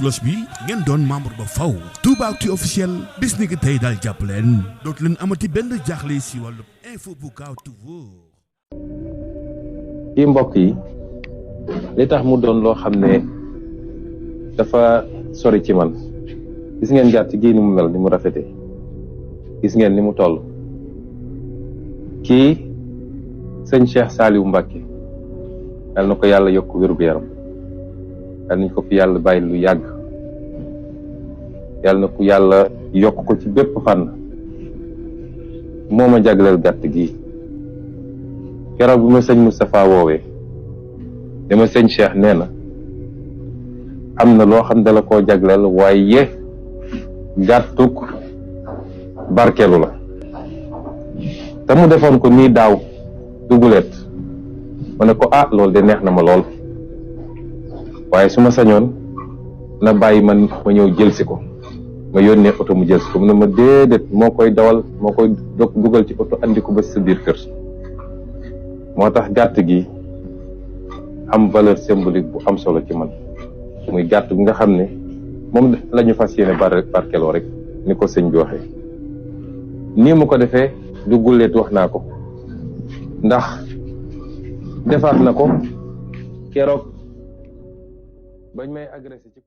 cloche bi ngeen doon membre ba faw. Toubactu officiel bis ni ki tey daal jàpp leen dootu leen amati benn jaaxle si wàllu info bu gaaw te wóor. yi mbokk yi li tax mu doon loo xam ne dafa sori ci man gis ngeen gàtt gi ni mu mel ni mu rafete gis ngeen ni mu toll kii sëñ Cheikh Saliou Mbacké yal na ko yàlla yokk wér-gu-yaram yal nañ ko fi yàlla bàyyi lu yàgg yal na ko yàlla yokk ko ci bépp fànn moo ma jagleel gàtt gi keroog bi ma sëñ Moustapha woowee dama sëñ Cheikh nee na am na loo xam dala koo jagleel waaye gàttuk barkeelu la te mu defoon ko nii daaw duguleet ma ne ko loolu de neex na ma lool waaye su ma sañoon na bàyyi man ma ñëw jël si ko ma yónnee oto mu jël si ko mu ne ma déedéet moo koy dawal moo koy dugal ci oto andi ko ba sa biir kër moo tax gàtt gi am valeur symbolique bu am solo ci man muy gàtt bi nga xam ne moom la ñu fas yéene barkeloo rek ni ko sëñ bi waxee nii mu ko defee du gulleet wax naa ko ndax defaat na ko keroog bañ may agressé ci